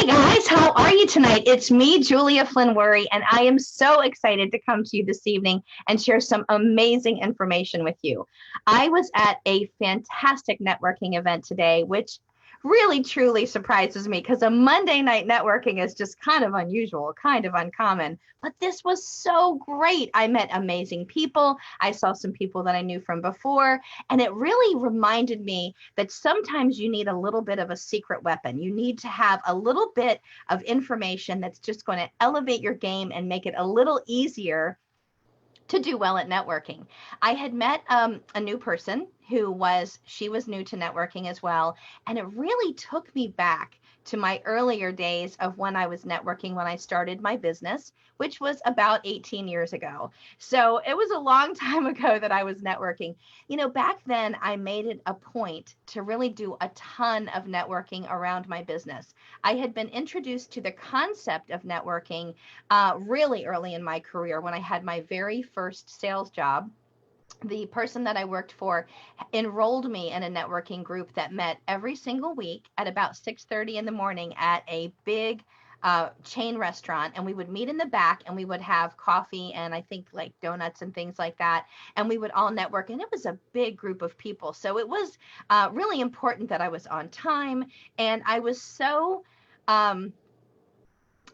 Hi guys, how are you tonight? It's me, Julia Flynn Worry, and I am so excited to come to you this evening and share some amazing information with you. I was at a fantastic networking event today, which really truly surprises me because a Monday night networking is just kind of unusual, kind of uncommon. But this was so great. I met amazing people. I saw some people that I knew from before, and it really reminded me that sometimes you need a little bit of a secret weapon. You need to have a little bit of information that's just going to elevate your game and make it a little easier to do well at networking. I had met a new person she was new to networking as well. And it really took me back to my earlier days of when I was networking, when I started my business, which was about 18 years ago. So it was a long time ago that I was networking. Back then I made it a point to really do a ton of networking around my business. I had been introduced to the concept of networking really early in my career when I had my very first sales job. The person that I worked for enrolled me in a networking group that met every single week at about 6:30 in the morning at a big chain restaurant, and we would meet in the back and we would have coffee and I think like donuts and things like that, and we would all network, and it was a big group of people. So it was really important that I was on time, and I was so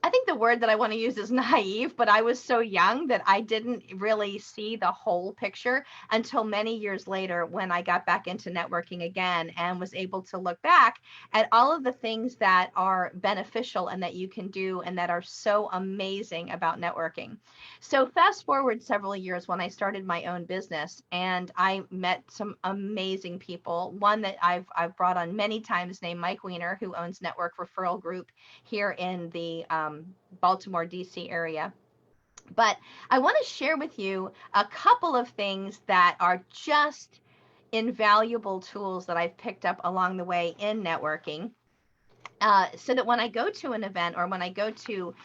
I think the word that I want to use is naive, but I was so young that I didn't really see the whole picture until many years later when I got back into networking again and was able to look back at all of the things that are beneficial and that you can do and that are so amazing about networking. So fast forward several years when I started my own business, and I met some amazing people. One that I've brought on many times named Mike Weiner, who owns Network Referral Group here in the Baltimore, D.C. area. But I want to share with you a couple of things that are just invaluable tools that I've picked up along the way in networking. So that when I go to an event or when I go to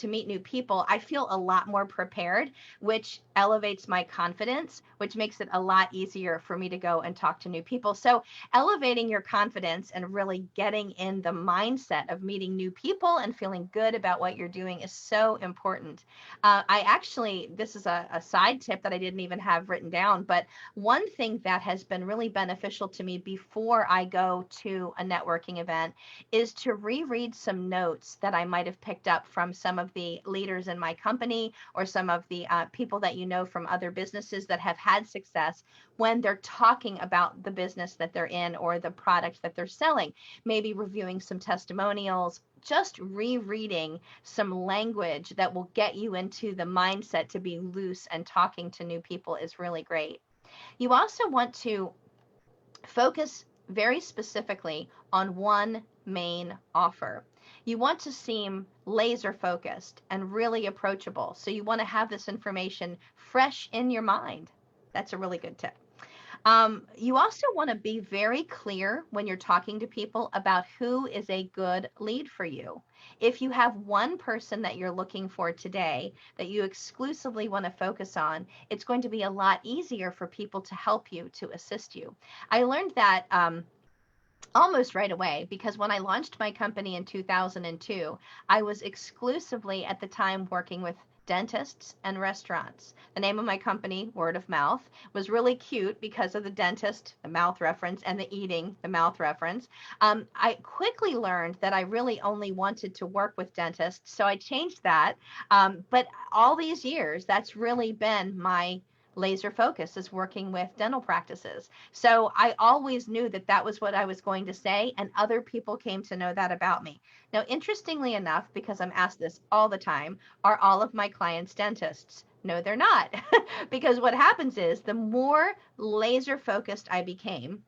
meet new people, I feel a lot more prepared, which elevates my confidence, which makes it a lot easier for me to go and talk to new people. So elevating your confidence and really getting in the mindset of meeting new people and feeling good about what you're doing is so important. This is a side tip that I didn't even have written down, but one thing that has been really beneficial to me before I go to a networking event is to reread some notes that I might have picked up from some of the leaders in my company or some of the people that you know from other businesses that have had success when they're talking about the business that they're in or the product that they're selling. Maybe reviewing some testimonials, just rereading some language that will get you into the mindset to be loose and talking to new people is really great. You also want to focus very specifically on one main offer. You want to seem laser focused and really approachable. So you want to have this information fresh in your mind. That's a really good tip. You also want to be very clear when you're talking to people about who is a good lead for you. If you have one person that you're looking for today that you exclusively want to focus on, it's going to be a lot easier for people to help you, to assist you. I learned that almost right away, because when I launched my company in 2002, I was exclusively at the time working with dentists and restaurants. The name of my company, Word of Mouth, was really cute because of the dentist, the mouth reference, and the eating, the mouth reference. I quickly learned that I really only wanted to work with dentists, so I changed that. But all these years, that's really been my laser focus, is working with dental practices. So I always knew that that was what I was going to say, and other people came to know that about me. Now, interestingly enough, because I'm asked this all the time, are all of my clients dentists? No, they're not. Because what happens is the more laser focused I became,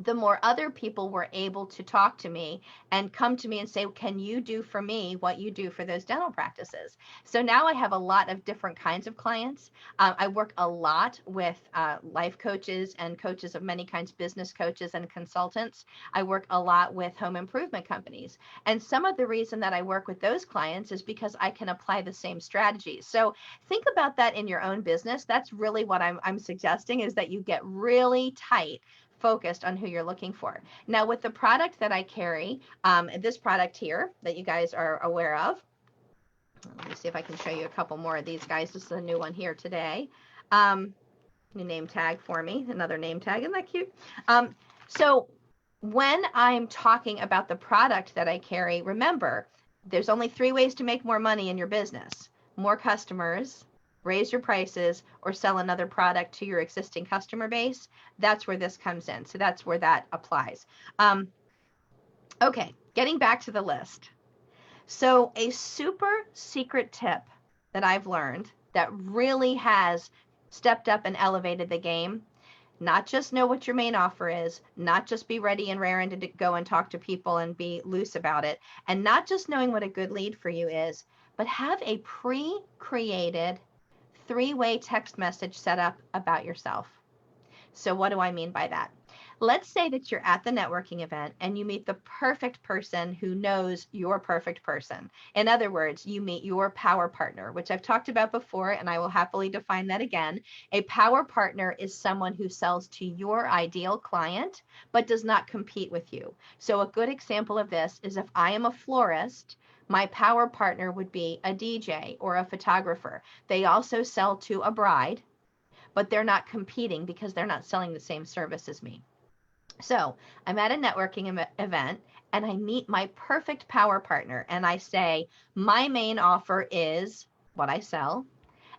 the more other people were able to talk to me and come to me and say, can you do for me what you do for those dental practices? So now I have a lot of different kinds of clients. I work a lot with life coaches and coaches of many kinds, business coaches and consultants. I work a lot with home improvement companies. And some of the reason that I work with those clients is because I can apply the same strategies. So think about that in your own business. That's really what I'm suggesting, is that you get really tight focused on who you're looking for. Now, with the product that I carry, this product here that you guys are aware of, let me see if I can show you a couple more of these guys. This is a new one here today. New name tag for me, another name tag. Isn't that cute? So when I'm talking about the product that I carry, remember, there's only 3 ways to make more money in your business: more customers, raise your prices, or sell another product to your existing customer base. That's where this comes in. So that's where that applies. Okay, getting back to the list. So a super secret tip that I've learned that really has stepped up and elevated the game: not just know what your main offer is, not just be ready and raring to go and talk to people and be loose about it, and not just knowing what a good lead for you is, but have a pre-created 3-way text message set up about yourself. So what do I mean by that? Let's say that you're at the networking event and you meet the perfect person who knows your perfect person. In other words, you meet your power partner, which I've talked about before, and I will happily define that again. A power partner is someone who sells to your ideal client, but does not compete with you. So a good example of this is if I am a florist, my power partner would be a DJ or a photographer. They also sell to a bride, but they're not competing because they're not selling the same service as me. So I'm at a networking event and I meet my perfect power partner and I say, my main offer is what I sell.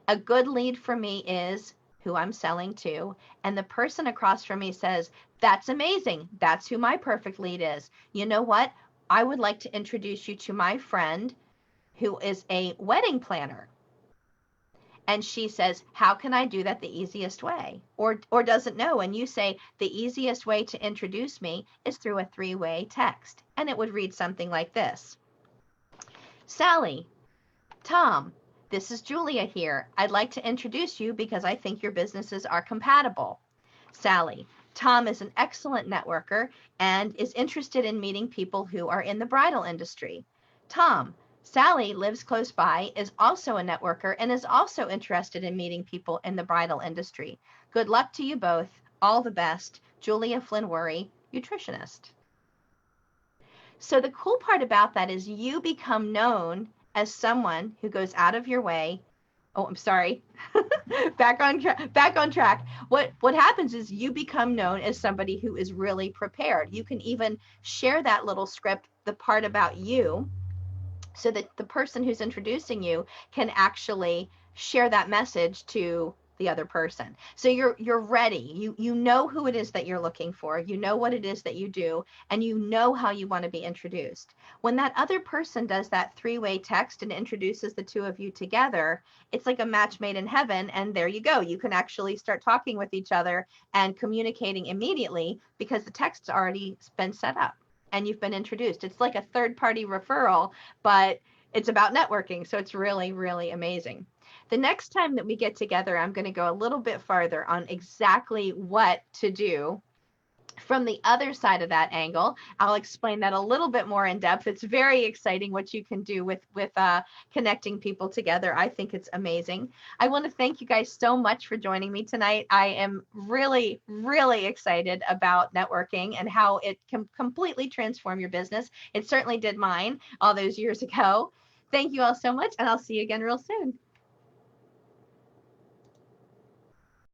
A good lead for me is who I'm selling to. And the person across from me says, that's amazing. That's who my perfect lead is. You know what? I would like to introduce you to my friend who is a wedding planner. And she says, how can I do that the easiest way? Or doesn't know. And you say, the easiest way to introduce me is through a 3-way text. And it would read something like this: Sally, Tom, this is Julia here. I'd like to introduce you because I think your businesses are compatible. Sally, Tom is an excellent networker and is interested in meeting people who are in the bridal industry. Tom, Sally lives close by, is also a networker, and is also interested in meeting people in the bridal industry. Good luck to you both. All the best. Julia Flynn Worry, nutritionist. So the cool part about that is you become known as someone who goes out of your way. Oh, I'm sorry. Back on track. What happens is you become known as somebody who is really prepared. You can even share that little script, the part about you, so that the person who's introducing you can actually share that message to the other person. So you're ready. You know who it is that you're looking for. You know what it is that you do, and you know how you want to be introduced. When that other person does that 3-way text and introduces the two of you together, it's like a match made in heaven, and there you go. You can actually start talking with each other and communicating immediately because the text's already been set up and you've been introduced. It's like a third-party referral, but it's about networking. So it's really, really amazing. The next time that we get together, I'm going to go a little bit farther on exactly what to do from the other side of that angle. I'll explain that a little bit more in depth. It's very exciting what you can do with connecting people together. I think it's amazing. I want to thank you guys so much for joining me tonight. I am really, really excited about networking and how it can completely transform your business. It certainly did mine all those years ago. Thank you all so much, and I'll see you again real soon.